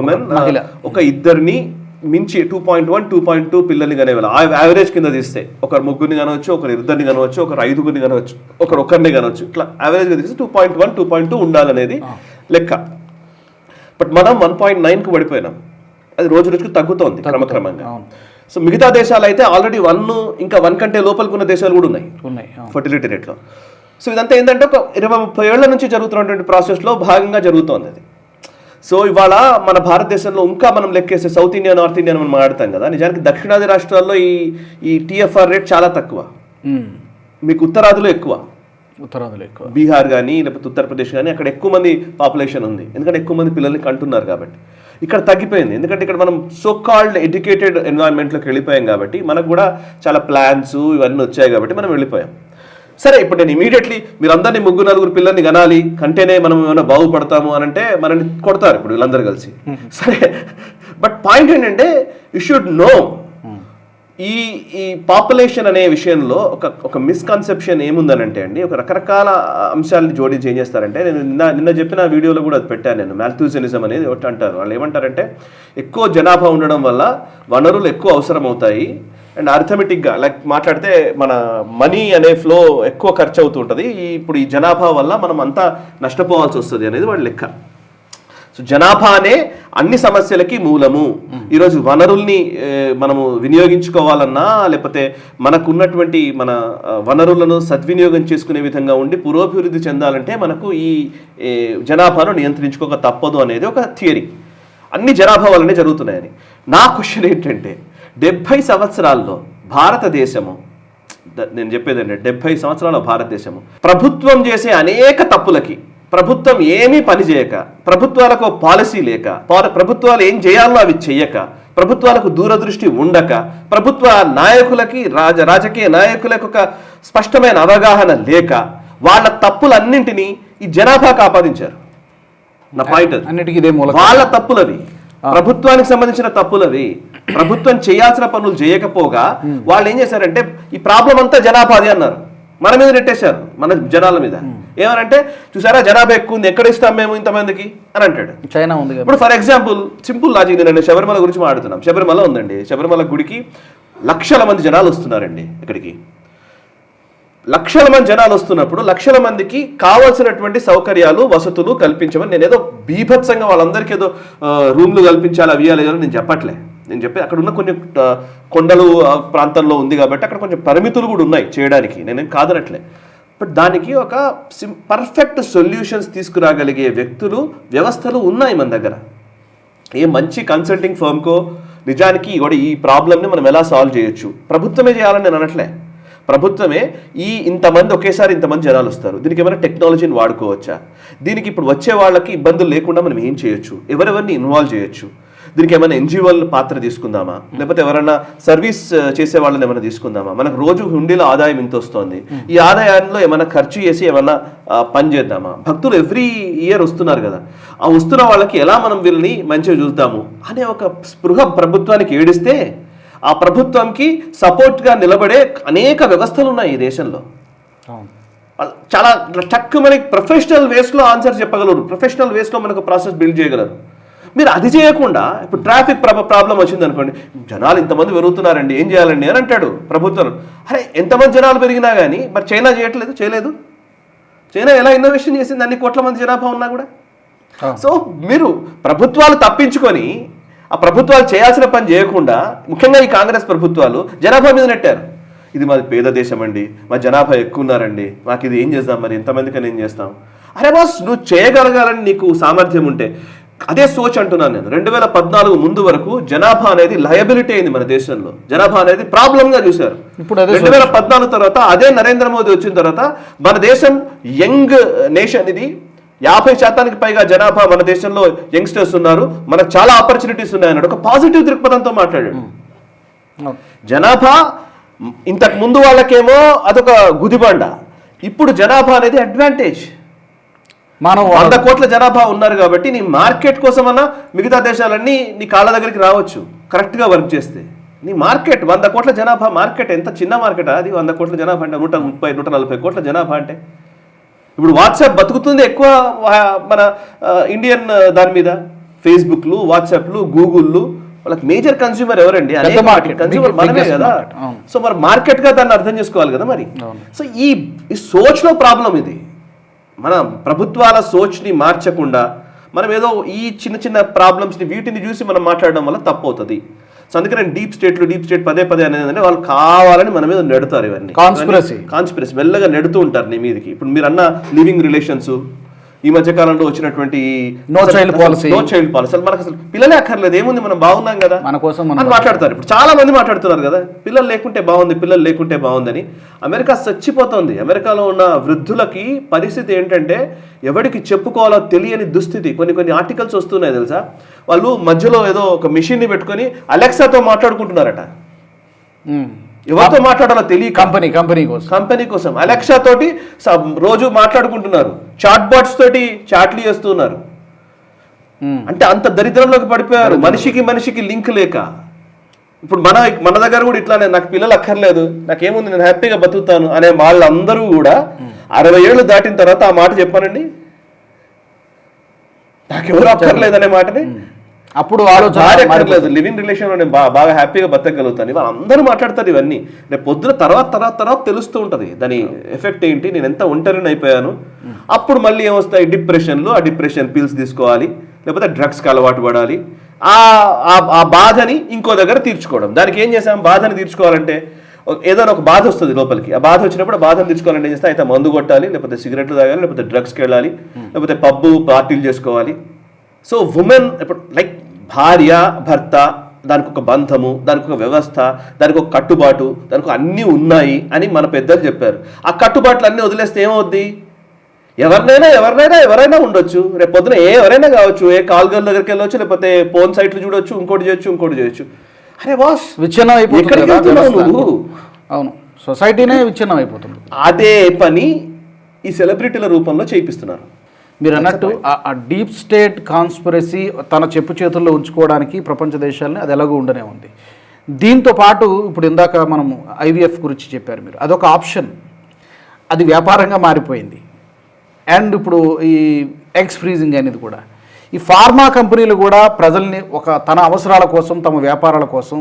ఉమెన్ ఒక ఇద్దరిని మించి 2.1 2.2 పిల్లల్ని కనేవాళ్ళు యావరేజ్ కింద తీస్తే, ఒకరు ముగ్గురిని కనవచ్చు, ఒకరు ఇద్దరిని కనవచ్చు, ఒకరు ఐదుగురిని కనవచ్చు, ఒకరిని కనవచ్చు, ఇట్లా యావరేజ్గా తీస్తే 2.1 2.2 ఉండాలనేది లెక్క. బట్ మనం 1.9కు పడిపోయినాం, అది రోజు రోజుకు తగ్గుతోంది క్రమక్రమంగా. సో మిగతా దేశాలు అయితే ఆల్రెడీ 1 ఇంకా 1 కంటే లోపలికున్న దేశాలు కూడా ఉన్నాయి ఫర్టిలిటీ రేట్లో. సో ఇదంతా ఏంటంటే ఒక 20-30 ఏళ్ల నుంచి జరుగుతున్నటువంటి ప్రాసెస్లో భాగంగా జరుగుతోంది అది. సో ఇవాళ మన భారతదేశంలో ఇంకా మనం లెక్కేస్తే సౌత్ ఇండియా నార్త్ ఇండియా మనం మాట్లాడతాం కదా, నిజానికి దక్షిణాది రాష్ట్రాల్లో ఈ టిఎఫ్ఆర్ రేట్ చాలా తక్కువ, మీకు ఉత్తరాదిలో ఎక్కువ. బీహార్ కానీ లేకపోతే ఉత్తరప్రదేశ్ కానీ అక్కడ ఎక్కువ మంది పాపులేషన్ ఉంది, ఎందుకంటే ఎక్కువ మంది పిల్లల్ని కంటున్నారు కాబట్టి. ఇక్కడ తగ్గిపోయింది ఎందుకంటే ఇక్కడ మనం సో కాల్డ్ ఎడ్యుకేటెడ్ ఎన్వైరన్మెంట్లోకి వెళ్ళిపోయాం కాబట్టి, మనకు కూడా చాలా ప్లాన్స్ ఇవన్నీ వచ్చాయి కాబట్టి మనం వెళ్ళిపోయాం. సరే, ఇప్పుడు నేను ఇమీడియట్లీ మీరు అందరినీ 3-4 పిల్లల్ని కనాలి కంటేనే మనం ఏమైనా బాగుపడతాము అని అంటే మనల్ని కొడతారు ఇప్పుడు వీళ్ళందరూ కలిసి. సరే, బట్ పాయింట్ ఏంటంటే యూ షుడ్ నో ఈ పాపులేషన్ అనే విషయంలో ఒక మిస్కన్సెప్షన్ ఏముందనంటే అండి, ఒక రకరకాల అంశాలను జోడించి ఏం చేస్తారంటే, నేను నిన్న చెప్పిన వీడియోలో కూడా అది పెట్టాను నేను, మాల్థూసినిజం అనేది ఒకటి అంటారు. వాళ్ళు ఏమంటారంటే ఎక్కువ జనాభా ఉండడం వల్ల వనరులు ఎక్కువ అవసరం అవుతాయి అండ్ అర్థమెటిక్గా లైక్ మాట్లాడితే మన మనీ అనే ఫ్లో ఎక్కువ ఖర్చు అవుతూ ఉంటుంది, ఇప్పుడు ఈ జనాభా వల్ల మనం అంతా నష్టపోవాల్సి వస్తుంది అనేది వాళ్ళ లెక్క. సో జనాభానే అన్ని సమస్యలకి మూలము. ఈరోజు వనరుల్ని మనము వినియోగించుకోవాలన్నా లేకపోతే మనకున్నటువంటి మన వనరులను సద్వినియోగం చేసుకునే విధంగా ఉండి పురోభివృద్ధి చెందాలంటే మనకు ఈ జనాభాను నియంత్రించుకోక తప్పదు అనేది ఒక థియరీ. అన్ని జనాభా వల్లనే జరుగుతున్నాయని. నా క్వశ్చన్ ఏంటంటే 70 సంవత్సరాల్లో భారతదేశము, నేను చెప్పేది ఏంటంటే 70 సంవత్సరాల భారతదేశము ప్రభుత్వం చేసే అనేక తప్పులకి, ప్రభుత్వం ఏమీ పని చేయక, ప్రభుత్వాలకు పాలసీ లేక, ప్రభుత్వాలు ఏం చేయాలో అవి చెయ్యక, ప్రభుత్వాలకు దూరదృష్టి ఉండక, ప్రభుత్వ నాయకులకి రాజకీయ నాయకులకు ఒక స్పష్టమైన అవగాహన లేక వాళ్ళ తప్పులన్నింటినీ ఈ జనాభాకు ఆపాదించారు. నా పాయింట్ వాళ్ళ తప్పులవి, ప్రభుత్వానికి సంబంధించిన తప్పులవి. ప్రభుత్వం చేయాల్సిన పనులు చేయకపోగా వాళ్ళు ఏం చేశారంటే ఈ ప్రాబ్లం అంతా జనాభాది అన్నారు. మన మీద నెట్టేశారు, మన జనాల మీద. ఏమనంటే చూసారా జనాభా ఎక్కువ ఉంది, ఎక్కడ ఇస్తాం మేము ఇంతమందికి అని అంటాడు. చైనా ఉంది. ఇప్పుడు ఫర్ ఎగ్జాంపుల్ సింపుల్ లాజిక్, నేను శబరిమల గురించి మాట్లాడుతున్నాం. శబరిమల ఉందండి, శబరిమల గుడికి లక్షల మంది జనాలు వస్తున్నారండి. ఇక్కడికి లక్షల మంది జనాలు వస్తున్నప్పుడు లక్షల మందికి కావాల్సినటువంటి సౌకర్యాలు వసతులు కల్పించమని నేను ఏదో బీభత్సంగా వాళ్ళందరికీ ఏదో రూమ్లు కల్పించాలి అవి అని నేను చెప్పట్లే. నేను చెప్పి అక్కడ ఉన్న కొన్ని కొండలు ప్రాంతంలో ఉంది కాబట్టి అక్కడ కొంచెం పరిమితులు కూడా ఉన్నాయి చేయడానికి, నేనేం కాదనట్లే. బట్ దానికి ఒక పర్ఫెక్ట్ సొల్యూషన్స్ తీసుకురాగలిగే వ్యక్తులు వ్యవస్థలు ఉన్నాయి మన దగ్గర. ఏ మంచి కన్సల్టింగ్ ఫర్మ్కో నిజానికి కూడా ఈ ప్రాబ్లమ్ని మనం ఎలా సాల్వ్ చేయొచ్చు, ప్రభుత్వమే చేయాలని నేను అనట్లే. ప్రభుత్వమే ఇంతమంది ఒకేసారి ఇంతమంది జనాలు వస్తారు, దీనికి ఏమైనా టెక్నాలజీని వాడుకోవచ్చా, దీనికి ఇప్పుడు వచ్చే వాళ్ళకి ఇబ్బందులు లేకుండా మనం ఏం చేయొచ్చు, ఎవరెవరిని ఇన్వాల్వ్ చేయొచ్చు, దీనికి ఏమైనా ఎన్జిఓల పాత్ర తీసుకుందామా, లేకపోతే ఎవరైనా సర్వీస్ చేసే వాళ్ళని ఏమైనా తీసుకుందామా, మనకు రోజు హుండీలో ఆదాయం ఇంత వస్తుంది, ఈ ఆదాయంలో ఏమైనా ఖర్చు చేసి ఏమైనా పని చేద్దామా, భక్తులు ఎవ్రీ ఇయర్ వస్తున్నారు కదా, ఆ వస్తున్న వాళ్ళకి ఎలా మనం వీళ్ళని మంచిగా చూద్దాము అనే ఒక స్పృహ ప్రభుత్వానికి ఏడిస్తే ఆ ప్రభుత్వంకి సపోర్ట్గా నిలబడే అనేక వ్యవస్థలు ఉన్నాయి ఈ దేశంలో. చాలా టక్కుమని ప్రొఫెషనల్ వేస్లో ఆన్సర్ చెప్పగలరు, ప్రొఫెషనల్ వేస్లో మనకు ప్రాసెస్ బిల్డ్ చేయగలరు. మీరు అది చేయకుండా ఇప్పుడు ట్రాఫిక్ ప్రాబ్లం వచ్చింది అనుకోండి, జనాలు ఇంతమంది పెరుగుతున్నారండి ఏం చేయాలండి అని అంటాడు ప్రభుత్వం. అరే ఎంతమంది జనాలు పెరిగినా కానీ మరి చైనా చేయలేదు. చైనా ఎలా ఇన్నోవేషన్ చేసింది అన్ని కోట్ల మంది జనాభా ఉన్నా కూడా. సో మీరు ప్రభుత్వాలు తప్పించుకొని ఆ ప్రభుత్వాలు చేయాల్సిన పని చేయకుండా ముఖ్యంగా ఈ కాంగ్రెస్ ప్రభుత్వాలు జనాభా మీద నెట్టారు. ఇది మాది పేద దేశం అండి, మా జనాభా ఎక్కువ ఉన్నారండి, మాకు ఇది ఏం చేద్దాం, మరి ఎంతమందికని ఏం చేస్తాం. అరే బాస్ నువ్వు చేయగలగాలని నీకు సామర్థ్యం ఉంటే అదే సోచ్ అంటున్నాను నేను. 2014 ముందు వరకు జనాభా అనేది లయబిలిటీ అయింది మన దేశంలో, జనాభా అనేది ప్రాబ్లంగా చూశారు. 2014 తర్వాత అదే నరేంద్ర మోదీ వచ్చిన తర్వాత మన దేశం యంగ్ నేషన్, ఇది 50% పైగా జనాభా మన దేశంలో యంగ్స్టర్స్ ఉన్నారు, మనకు చాలా ఆపర్చునిటీస్ ఉన్నాయన్నాడు. ఒక పాజిటివ్ దృక్పథంతో మాట్లాడాడు. జనాభా ఇంతకు ముందు వాళ్ళకేమో అదొక గుదిబండ, ఇప్పుడు జనాభా అనేది అడ్వాంటేజ్. మనం 100 కోట్ల జనాభా ఉన్నారు కాబట్టి నీ మార్కెట్ కోసమన్నా మిగతా దేశాలన్నీ నీ కాళ్ళ దగ్గరికి రావచ్చు కరెక్ట్గా వర్క్ చేస్తే. నీ మార్కెట్ 100 కోట్ల జనాభా మార్కెట్ ఎంత చిన్న మార్కెట్ అది. 100 కోట్ల జనాభా అంటే 130-140 కోట్ల జనాభా అంటే ఇప్పుడు వాట్సాప్ బతుకుతుంది ఎక్కువ మన ఇండియన్ దాని మీద. ఫేస్బుక్లు, వాట్సాప్లు, గూగుల్లు వాళ్ళకి మేజర్ కన్స్యూమర్ ఎవరండి? కన్స్యూమర్ మనమే కదా. సో మరి మార్కెట్గా దాన్ని అర్థం చేసుకోవాలి కదా మరి. సో ఈ సోచ్లో ప్రాబ్లం ఇది. మన ప్రభుత్వాల సోచ్ని మార్చకుండా మనం ఏదో ఈ చిన్న చిన్న ప్రాబ్లమ్స్ని వీటిని చూసి మనం మాట్లాడడం వల్ల తప్పు అవుతుంది. సో అందుకని డీప్ స్టేట్ పదే అనేది వాళ్ళు కావాలని మన మీద నెడుతారు. ఇవన్నీ కాన్స్పిరసీ మెల్లగా నెడుతూ ఉంటారు నీ మీదకి. ఇప్పుడు మీరు అన్న లివింగ్ రిలేషన్స్, ఈ మధ్య కాలంలో వచ్చినటువంటి నో చైల్డ్ పాలసీ మనకు అసలు పిల్లలే అక్కర్లేదు, ఏముంది మనం బాగున్నాం కదా మన కోసం అని మాట్లాడతారు. ఇప్పుడు చాలా మంది మాట్లాడుతున్నారు కదా పిల్లలు లేకుంటే బాగుందని. అమెరికా చచ్చిపోతుంది. అమెరికాలో ఉన్న వృద్ధులకి పరిస్థితి ఏంటంటే ఎవరికి చెప్పుకోవాలో తెలియని దుస్థితి. కొన్ని ఆర్టికల్స్ వస్తున్నాయి తెలుసా, వాళ్ళు మధ్యలో ఏదో ఒక మిషన్ని పెట్టుకొని అలెక్సాతో మాట్లాడుకుంటున్నారట. ఎవరితో మాట్లాడాలో తెలియ కంపెనీ కోసం అలెక్సా తోటి రోజు మాట్లాడుకుంటున్నారు, చాట్ బాట్స్ తోటి చాట్లు చేస్తున్నారు. అంటే అంత దరిద్రంలోకి పడిపోయారు, మనిషికి లింక్ లేక. ఇప్పుడు మన దగ్గర కూడా ఇట్లానే నాకు పిల్లలు అక్కర్లేదు, నాకేముంది నేను హ్యాపీగా బతుకుతాను అనే వాళ్ళందరూ కూడా 60 ఏళ్ళు దాటిన తర్వాత ఆ మాట చెప్పానండి, నాకెవరు అక్కర్లేదు అనే మాటని. అప్పుడు ఆలోచన లివింగ్ రిలేషన్లో నేను బాగా హ్యాపీగా బతకగలుగుతాను. వాళ్ళందరూ మాట్లాడతారు ఇవన్నీ. రేపు పొద్దున తర్వాత తెలుస్తూ ఉంటుంది దాని ఎఫెక్ట్ ఏంటి, నేను ఎంత ఒంటరిని అయిపోయాను. అప్పుడు మళ్ళీ ఏమొస్తాయి డిప్రెషన్లు, ఆ డిప్రెషన్ పిల్స్ తీసుకోవాలి, లేకపోతే డ్రగ్స్కి అలవాటు పడాలి. ఆ బాధని ఇంకో దగ్గర తీర్చుకోవడం. దానికి ఏం చేసాం, బాధని తీర్చుకోవాలంటే ఏదైనా ఒక బాధ వస్తుంది లోపలికి. ఆ బాధ వచ్చినప్పుడు ఆ బాధను తీర్చుకోవాలంటే ఏం చేస్తే అయితే మందు కొట్టాలి, లేకపోతే సిగరెట్లు తాగాలి, లేకపోతే డ్రగ్స్కి వెళ్ళాలి, లేకపోతే పబ్బు పార్టీలు చేసుకోవాలి. సో ఉమెన్ ఇప్పుడు లైక్ భార్య భర్త, దానికి ఒక బంధము, దానికి ఒక వ్యవస్థ, దానికి ఒక కట్టుబాటు, దానికి అన్నీ ఉన్నాయి అని మన పెద్దలు చెప్పారు. ఆ కట్టుబాట్లు అన్నీ వదిలేస్తే ఏమవుద్ది, ఎవరైనా ఉండొచ్చు. రేపు పొద్దున ఎవరైనా కావచ్చు, ఏ కాల్ గర్ల్ దగ్గరికి వెళ్ళవచ్చు, లేకపోతే ఫోన్ సైట్లు చూడొచ్చు, ఇంకోటి చేయొచ్చు. అరే బాస్ విచ్ఛిన్నం అయిపోతుంది. అవును, సొసైటీనే విచ్ఛిన్నం అయిపోతుంది. అదే పని ఈ సెలబ్రిటీల రూపంలో చేయిస్తున్నారు. మీరు అన్నట్టు ఆ డీప్ స్టేట్ కాన్స్పిరసీ తన చెప్పు చేతుల్లో ఉంచుకోవడానికి ప్రపంచ దేశాలని అది ఎలాగో ఉండనే ఉంది. దీంతో పాటు ఇప్పుడు ఇందాక మనం IVF గురించి చెప్పారు మీరు, అదొక ఆప్షన్. అది వ్యాపారంగా మారిపోయింది. అండ్ ఇప్పుడు ఈ ఎగ్స్ ఫ్రీజింగ్ అనేది కూడా ఈ ఫార్మా కంపెనీలు కూడా ప్రజల్ని తన అవసరాల కోసం, తమ వ్యాపారాల కోసం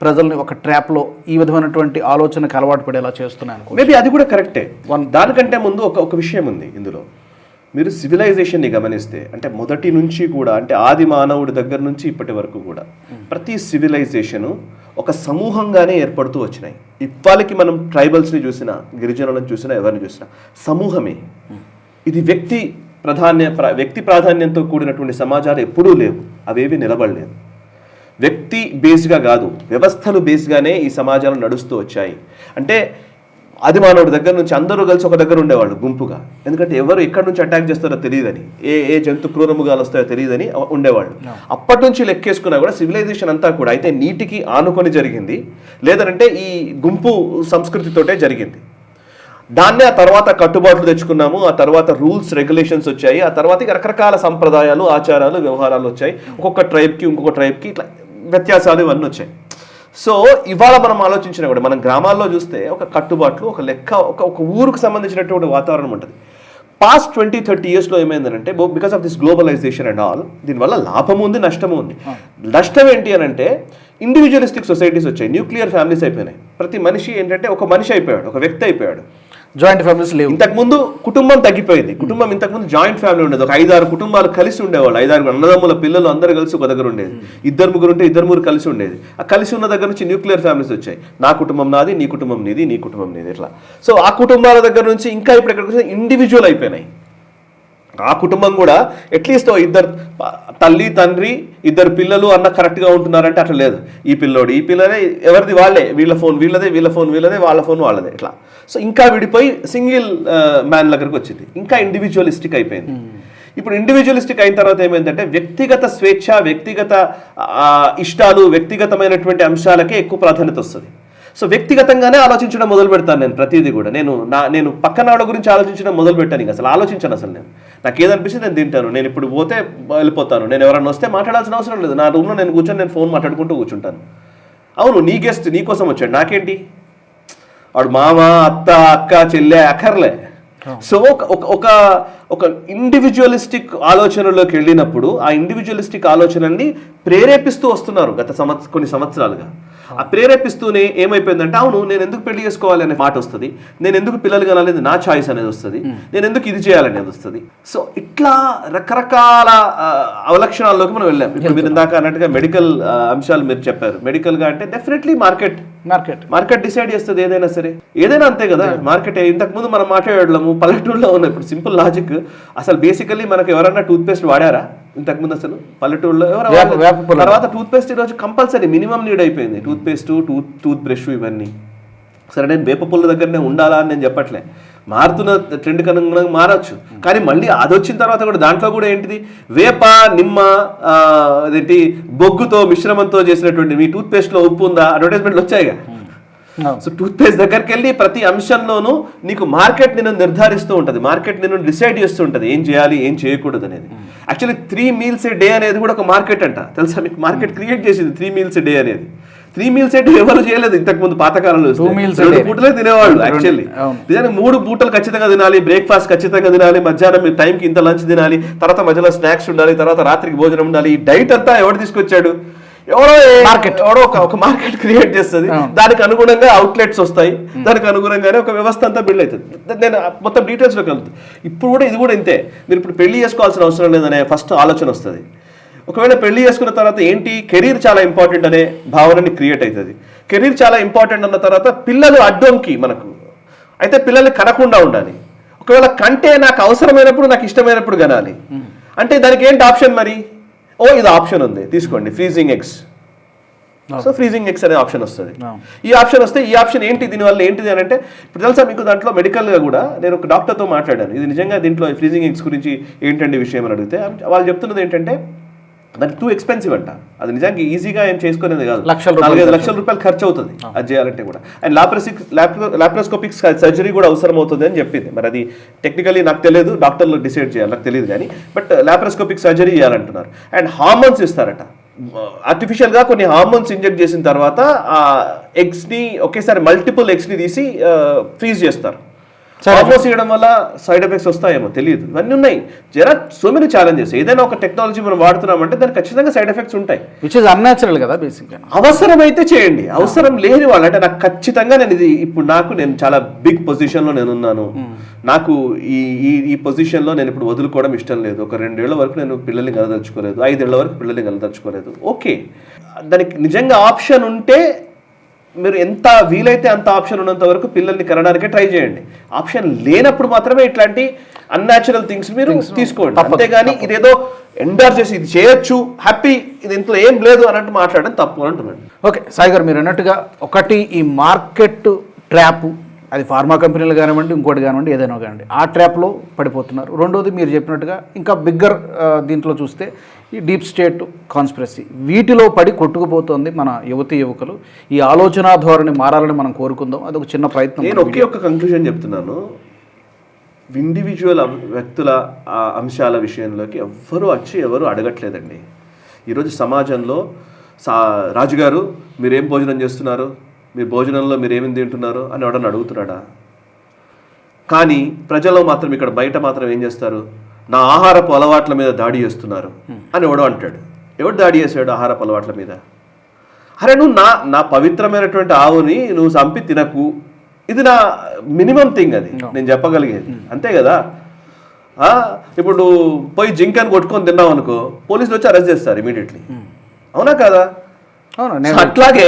ప్రజల్ని ఒక ట్రాప్లో ఈ విధమైనటువంటి ఆలోచనకు అలవాటు పడేలా చేస్తున్నాను. మేబీ అది కూడా కరెక్టే. దానికంటే ముందు ఒక విషయం ఉంది ఇందులో. మీరు సివిలైజేషన్ని గమనిస్తే, అంటే మొదటి నుంచి కూడా, అంటే ఆది మానవుడి దగ్గర నుంచి ఇప్పటి వరకు కూడా ప్రతి సివిలైజేషను ఒక సమూహంగానే ఏర్పడుతూ వచ్చినాయి. ఇప్పటికి మనం ట్రైబల్స్ని చూసినా, గిరిజనులను చూసినా, ఎవరిని చూసినా సమూహమే. ఇది వ్యక్తి ప్రాధాన్యంతో కూడినటువంటి సమాజాలు ఎప్పుడూ లేవు, అవేవి నిలబడలేదు. వ్యక్తి బేస్గా కాదు, వ్యవస్థలు బేస్గానే ఈ సమాజాలు నడుస్తూ వచ్చాయి. అంటే ఆది మానవుడి దగ్గర నుంచి అందరూ కలిసి ఒక దగ్గర ఉండేవాళ్ళు గుంపుగా, ఎందుకంటే ఎవరు ఎక్కడి నుంచి అటాక్ చేస్తారో తెలియదని, ఏ జంతు క్రూరముగాలు వస్తాయో తెలియదని ఉండేవాళ్ళు. అప్పటి నుంచి లెక్కేసుకున్నా కూడా సివిలైజేషన్ అంతా కూడా అయితే నీటికి ఆనుకొని జరిగింది, లేదంటే ఈ గుంపు సంస్కృతితోటే జరిగింది. దాన్నే ఆ తర్వాత కట్టుబాట్లు తెచ్చుకున్నాము, ఆ తర్వాత రూల్స్ రెగ్యులేషన్స్ వచ్చాయి, ఆ తర్వాత రకరకాల సంప్రదాయాలు, ఆచారాలు, వ్యవహారాలు వచ్చాయి. ఒక్కొక్క ట్రైబ్కి ఇంకొక ట్రైబ్కి ఇట్లా వ్యత్యాసాలు ఇవన్నీ వచ్చాయి. సో ఇవాళ మనం ఆలోచించినా కూడా మనం గ్రామాల్లో చూస్తే ఒక కట్టుబాట్లు, ఒక లెక్క, ఒక ఊరుకు సంబంధించినటువంటి వాతావరణం ఉంటుంది. పాస్ట్ 20-30 yearsలో ఏమైందంటే, because of this globalization and all, దీనివల్ల లాభము ఉంది, నష్టము ఉంది. నష్టం ఏంటి అని అంటే ఇండివిజువలిస్టిక్ సొసైటీస్ వచ్చాయి, న్యూక్లియర్ ఫ్యామిలీస్ అయిపోయినాయి. ప్రతి మనిషి ఏంటంటే ఒక మనిషి అయిపోయాడు, ఒక వ్యక్తి అయిపోయాడు. జాయింట్ ఫ్యామిలీస్ లేవు. ఇంతకుముందు కుటుంబం తగ్గిపోయింది. కుటుంబం ఇంతకుముందు జాయింట్ ఫ్యామిలీ ఉండేది, ఒక 5-6 కుటుంబాలు కలిసి ఉండేవాళ్ళు, 5-6 అన్నదమ్ముల పిల్లలు అందరూ కలిసి ఒక దగ్గర ఉండేది. 2-3 ఉంటే 2-3 కలిసి ఉండేది. ఆ కలిసి ఉన్న దగ్గర నుంచి న్యూక్లియర్ ఫ్యామిలీస్ వచ్చాయి. నా కుటుంబం నాది, నీ కుటుంబం నీది, నీ కుటుంబం నీది, ఇట్లా. సో ఆ కుటుంబాల దగ్గర నుంచి ఇంకా ఇప్పుడు ఎక్కడికి వచ్చి ఇండివిజువల్ అయిపోయినాయి. ఆ కుటుంబం కూడా అట్లీస్ట్ 2 తల్లి తండ్రి 2 పిల్లలు అన్న కరెక్ట్గా ఉంటున్నారంటే అట్లా లేదు. ఈ పిల్లోడు ఈ పిల్లనే, ఎవరిది వాళ్ళే, వీళ్ళ ఫోన్ వీళ్ళదే, వీళ్ళ ఫోన్ వీళ్ళదే, వాళ్ళ ఫోన్ వాళ్ళదే, ఇట్లా. సో ఇంకా విడిపోయి సింగిల్ మ్యాన్ దగ్గరకు వచ్చింది, ఇంకా ఇండివిజువలిస్టిక్ అయిపోయింది. ఇప్పుడు ఇండివిజువలిస్టిక్ అయిన తర్వాత ఏమైందంటే వ్యక్తిగత స్వేచ్ఛ, వ్యక్తిగత ఇష్టాలు, వ్యక్తిగతమైనటువంటి అంశాలకే ఎక్కువ ప్రాధాన్యత వస్తుంది. సో వ్యక్తిగతంగానే ఆలోచించడం మొదలు పెడతాను నేను. ప్రతిదీ కూడా నేను పక్కన వాళ్ళ గురించి ఆలోచించడం మొదలు పెట్టాను. ఇంకా అసలు ఆలోచించాను. అసలు నాకు ఏదనిపిస్తే నేను తింటాను, నేను ఇప్పుడు పోతే వెళ్ళిపోతాను, నేను ఎవరన్నా వస్తే మాట్లాడాల్సిన అవసరం లేదు. నా రూమ్లో నేను కూర్చొని నేను ఫోన్ మాట్లాడుకుంటూ కూర్చుంటాను. అవును, నీ గెస్ట్ నీ కోసం వచ్చాడు, నాకేంటి, వాడు మామ, అత్త, అక్క, చెల్లె అక్కర్లే. సో ఒక ఇండివిజువలిస్టిక్ ఆలోచనలోకి వెళ్ళినప్పుడు ఆ ఇండివిజువలిస్టిక్ ఆలోచనల్ని ప్రేరేపిస్తూ వస్తున్నారు గత కొన్ని సంవత్సరాలుగా. ఆ ప్రేరేపిస్తూనే ఏమైపోయిందంటే, అవును నేను ఎందుకు పెళ్లి చేసుకోవాలి అనే మాట వస్తుంది, నేను ఎందుకు పిల్లలు కనాలనేది నా చాయిస్ అనేది వస్తుంది, నేను ఎందుకు ఇది చేయాలనేది వస్తుంది. సో ఇట్లా రకరకాల అవలక్షణాల్లోకి మనం వెళ్ళాం. ఇప్పుడు మీరు ఇందాక అన్నట్టుగా మెడికల్ అంశాలు మీరు చెప్పారు. మెడికల్గా అంటే డెఫినెట్లీ మార్కెట్ డిసైడ్ చేస్తుంది ఏదైనా సరే. ఏదైనా అంతే కదా, మార్కెట్. ఇంతకుముందు మనం మాట్లాడలేము, పల్లెటూరులో ఉన్నాయి. ఇప్పుడు సింపుల్ లాజిక్, అసలు బేసికలీ మనకు ఎవరన్నా టూత్ పేస్ట్ వాడారా ఇంతకుముందు? అసలు పల్లెటూరులో తర్వాత టూత్ పేస్ట్ ఈరోజు కంపల్సరీ మినిమం నీడ్ అయిపోయింది. టూత్ పేస్ట్, టూత్ బ్రష్, ఇవన్నీ. సరే, నేను వేప పుల్ల దగ్గరనే ఉండాలా అని నేను చెప్పట్లే, మారుతున్న ట్రెండ్ కనుక మారచ్చు. కానీ మళ్ళీ అది వచ్చిన తర్వాత కూడా దాంట్లో కూడా ఏంటిది, వేప, నిమ్మ, అదేంటి బొగ్గుతో మిశ్రమంతో చేసినటువంటి మీ టూత్ పేస్ట్లో ఉప్పు ఉందా అడ్వర్టైజ్మెంట్లు వచ్చాయిగా. సో టూత్ పేస్ట్ దగ్గరికి వెళ్ళి ప్రతి అంశంలోనూ నీకు మార్కెట్ నిన్ను నిర్ధారిస్తూ ఉంటుంది, మార్కెట్ నిన్ను డిసైడ్ చేస్తూ ఉంటుంది ఏం చేయాలి ఏం చేయకూడదు అనేది. యాక్చువల్లీ 3 meals a day అనేది కూడా ఒక మార్కెట్ అంట, తెలుసా మీకు? మార్కెట్ క్రియేట్ చేసింది 3 meals a day అనేది. 3 meals a day ఎవరు చేయలేదు ఇంతకుముందు. పాతకాలంలో 2 పూటలే తినేవాళ్ళు యాక్చువల్లీ. నిజానికి 3 పూటలు ఖచ్చితంగా తినాలి, బ్రేక్ఫాస్ట్ ఖచ్చితంగా తినాలి, మధ్యాహ్నం మీరు టైంకి ఇంత లంచ్ తినాలి, తర్వాత మధ్యలో స్నాక్స్ ఉండాలి, తర్వాత రాత్రికి భోజనం ఉండాలి. ఈ డైట్ అంతా ఎవరు తీసుకొచ్చాడు? ఎవరో ఒక మార్కెట్ క్రియేట్ చేస్తుంది, దానికి అనుగుణంగా అవుట్లెట్స్ వస్తాయి, దానికి అనుగుణంగానే ఒక వ్యవస్థ అంతా బిల్డ్ అవుతుంది. నేను మొత్తం డీటెయిల్స్లోకి వెళ్తాను. ఇప్పుడు కూడా ఇది కూడా ఇంతే. మీరు ఇప్పుడు పెళ్లి చేసుకోవాల్సిన అవసరం లేదనే ఫస్ట్ ఆలోచన వస్తుంది. ఒకవేళ పెళ్లి చేసుకున్న తర్వాత ఏంటి, కెరీర్ చాలా ఇంపార్టెంట్ అనే భావనని క్రియేట్ అవుతుంది. కెరీర్ చాలా ఇంపార్టెంట్ అన్న తర్వాత పిల్లలు అడ్డంకి మనకు అయితే పిల్లల్ని కనకుండా ఉండాలి. ఒకవేళ కంటే నాకు అవసరమైనప్పుడు, నాకు ఇష్టమైనప్పుడు కనాలి అంటే దానికి ఏంటి ఆప్షన్? మరి ఇది ఆప్షన్ ఉంది, తీసుకోండి, freezing eggs. So freezing eggs అనే ఆప్షన్ వస్తుంది. ఈ ఆప్షన్ వస్తే ఈ ఆప్షన్ ఏంటి, దీనివల్ల ఏంటిది అని అంటే, ఇప్పుడు తెలుసా మీకు దాంట్లో మెడికల్గా కూడా నేను ఒక డాక్టర్తో మాట్లాడాను, ఇది నిజంగా దీంట్లో ఫ్రీజింగ్ ఎగ్స్ గురించి ఏంటండి విషయం అని అడిగితే వాళ్ళు చెప్తున్నది ఏంటంటే, దానికి టూ ఎక్స్పెన్సివ్ అంట. అది నిజానికి ఈజీగా ఏం చేసుకునేది కాదు, 4-5 లక్షల రూపాయలు ఖర్చు అవుతుంది అది చేయాలంటే కూడా. అండ్ లాప్రోస్కోపిక్ సర్జరీ కూడా అవసరం అవుతుంది అని చెప్పింది. మరి అది టెక్నికలీ నాకు తెలియదు, డాక్టర్లు డిసైడ్ చేయాలి, నాకు తెలియదు కానీ, బట్ లాప్రోస్కోపిక్ సర్జరీ చేయాలంటున్నారు. అండ్ హార్మోన్స్ ఇస్తారట, ఆర్టిఫిషియల్గా కొన్ని హార్మోన్స్ ఇంజెక్ట్ చేసిన తర్వాత ఆ ఎగ్స్ని ఒకేసారి మల్టిపుల్ ఎగ్స్ని తీసి ఫ్రీజ్ చేస్తారు. హార్మోన్స్ ఇవ్వడం వల్ల సైడ్ ఎఫెక్ట్స్ వస్తాయేమో తెలియదు, ఇవన్నీ ఉన్నాయి. So many challenges. ఏదైనా ఒక టెక్నాలజీ మనం వాడుతున్నామంటే దానికి ఖచ్చితంగా సైడ్ ఎఫెక్ట్స్ ఉంటాయి. విచ్ ఇస్ అన్యాచురల్ కదా బేసిక్గా. అవసరమైతే చేయండి, అవసరం లేని వాళ్ళు అంటే నాకు ఖచ్చితంగా నేను ఇది ఇప్పుడు నేను చాలా బిగ్ పొజిషన్లో నేనున్నాను, నాకు ఈ పొజిషన్లో నేను ఇప్పుడు వదులుకోవడం ఇష్టం లేదు, ఒక 2 ఏళ్ల వరకు నేను పిల్లల్ని కలదలుచుకోలేదు, 5 ఏళ్ల వరకు పిల్లల్ని కలదలుచుకోలేదు, ఓకే. దానికి నిజంగా ఆప్షన్ ఉంటే మీరు ఎంత వీలైతే అంత ఆప్షన్ ఉన్నంత వరకు పిల్లల్ని కనడానికే ట్రై చేయండి. ఆప్షన్ లేనప్పుడు మాత్రమే ఇట్లాంటి అన్యాచురల్ థింగ్స్ మీరు తీసుకోండి. అంతేగాని ఇదేదో ఎండార్ చేసి ఇది చేయొచ్చు హ్యాపీ, ఇది ఇంట్లో ఏం లేదు అన్నట్టు మాట్లాడడం తప్పు అంటున్నాను. ఓకే సాయి గారు, మీరు అన్నట్టుగా ఒకటి ఈ మార్కెట్ ట్రాప్, అది ఫార్మా కంపెనీలు కానివ్వండి, ఇంకోటి కానివ్వండి, ఏదైనా కానివ్వండి, ఆ ట్రాప్లో పడిపోతున్నారు. రెండోది మీరు చెప్పినట్టుగా ఇంకా బిగ్గర్ దీంట్లో చూస్తే ఈ డీప్ స్టేట్ కాన్స్పిరసీ, వీటిలో పడి కొట్టుకుపోతుంది మన యువకులు. ఈ ఆలోచన ధోరణి మారాలని మనం కోరుకుందాం. అది ఒక చిన్న ప్రయత్నం. నేను ఒక కంక్లూజన్ చెప్తున్నాను. ఇండివిజువల్ వ్యక్తుల అంశాల విషయంలోకి ఎవరు అడగట్లేదండి. ఈరోజు సమాజంలో రాజుగారు మీరేం భోజనం చేస్తున్నారు, మీ భోజనంలో మీరు ఏమేమి తింటున్నారు అని ఎవడన్నా అడుగుతున్నాడా? కానీ ప్రజల్లో మాత్రం ఇక్కడ బయట మాత్రం ఏం చేస్తారు, నా ఆహారపు అలవాట్ల మీద దాడి చేస్తున్నారు అని ఎవడో అంటాడు. ఎవడు దాడి చేశాడు ఆహారపు అలవాట్ల మీద? అరే నువ్వు నా పవిత్రమైనటువంటి ఆవుని నువ్వు చంపి తినకు, ఇది నా మినిమం థింగ్, అది నేను చెప్పగలిగేది, అంతే కదా. ఇప్పుడు నువ్వు పోయి జింకని కొట్టుకొని తిన్నావు అనుకో, పోలీసులు వచ్చి అరెస్ట్ చేస్తారు ఇమీడియట్లీ, అవునా కదా? అట్లాగే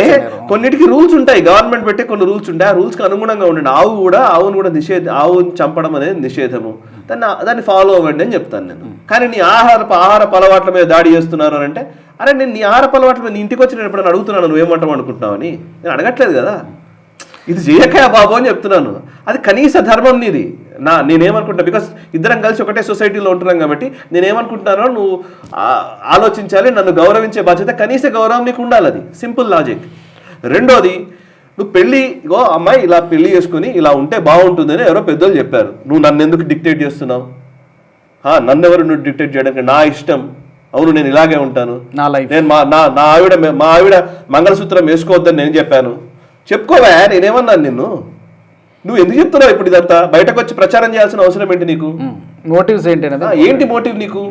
కొన్నిటికి రూల్స్ ఉంటాయి, గవర్నమెంట్ పెట్టే కొన్ని రూల్స్ ఉంటాయి. ఆ రూల్స్కి అనుగుణంగా ఉండండి. ఆవును కూడా ఆవుని చంపడం అనేది నిషేధము, దాన్ని ఫాలో అవ్వండి అని చెప్తాను నేను. కానీ నీ ఆహారపు అలవాట్ల మీద దాడి చేస్తున్నారు అని అంటే, అరే నేను నీ ఆహారపు అలవాట్ల మీద నీ ఇంటికి వచ్చి నేను ఎప్పుడైనా అడుగుతున్నాను నువ్వేమంటావు అనుకుంటున్నావని, నేను అడగట్లేదు కదా. ఇది చేయకా బాబు అని చెప్తున్నాను. అది కనీస ధర్మం నీది. నేనేమనుకుంటున్నా, బికాస్ ఇద్దరం కలిసి ఒకటే సొసైటీలో ఉంటున్నాం కాబట్టి నేనేమనుకుంటున్నానో నువ్వు ఆలోచించాలి, నన్ను గౌరవించే బాధ్యత, కనీస గౌరవం నీకు ఉండాలి. అది సింపుల్ లాజిక్. రెండోది, నువ్వు అమ్మాయి ఇలా పెళ్లి చేసుకుని ఇలా ఉంటే బాగుంటుందని ఎవరో పెద్దలు చెప్పారు, నువ్వు నన్ను ఎందుకు డిక్టేట్ చేస్తున్నావు? నన్నెవరు నువ్వు డిక్టేట్ చేయడానికి? నా ఇష్టం, అవును నేను ఇలాగే ఉంటాను, నేను మా ఆవిడ మంగళసూత్రం వేసుకోవద్దని నేను చెప్పాను, చెప్పుకోవా, నేనేమన్నాను నిన్ను? నువ్వు ఎందుకు చెప్తున్నావు ఇప్పుడు ఇదంతా? బయటకు వచ్చి ప్రచారం చేయాల్సిన అవసరం ఏంటి నీకు? మోటివ్స్ ఏంటి మోటివ్ నీకు?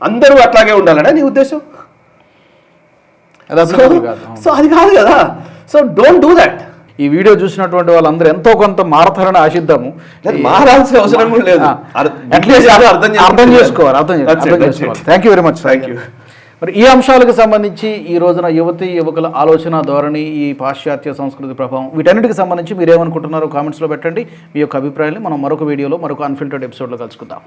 అందరూ అట్లాగే ఉండాలనా నీ ఉద్దేశం? సో అది కాదు కదా. So don't do that. ఈ వీడియో చూసినటువంటి వాళ్ళందరూ ఎంతో కొంత మారతారని ఆశిద్దాము. మారాల్సిన అవసరం కూడా లేదు, అర్థం చేసుకోవాలి. Thank you very much. Thank you. మరి ఈ అంశాలకు సంబంధించి ఈ రోజున యువకుల ఆలోచన ధోరణి, ఈ పాశ్చాత్య సంస్కృతి ప్రభావం, వీటన్నిటికి సంబంధించి మీరు ఏమనుకుంటున్నారో కామెంట్స్లో పెట్టండి. మీ యొక్క అభిప్రాయాన్ని మనం మరొక వీడియోలో మరొక అన్ఫిల్టర్డ్ ఎపిసోడ్లో కలుసుకుందాం.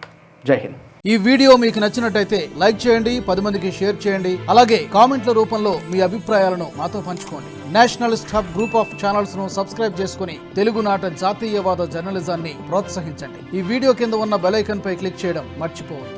జై హింద్. ఈ వీడియో మీకు నచ్చినట్టయితే లైక్ చేయండి, 10 మందికి షేర్ చేయండి. అలాగే కామెంట్ల రూపంలో మీ అభిప్రాయాలను మాతో పంచుకోండి. Nationalist hub group of channels ను సబ్స్క్రైబ్ చేసుకుని తెలుగునాట జాతీయవాద జర్నలిజాన్ని ప్రోత్సహించండి. ఈ వీడియో కింద ఉన్న బెల్ ఐకాన్ పై క్లిక్ చేయడం మర్చిపోవద్దు.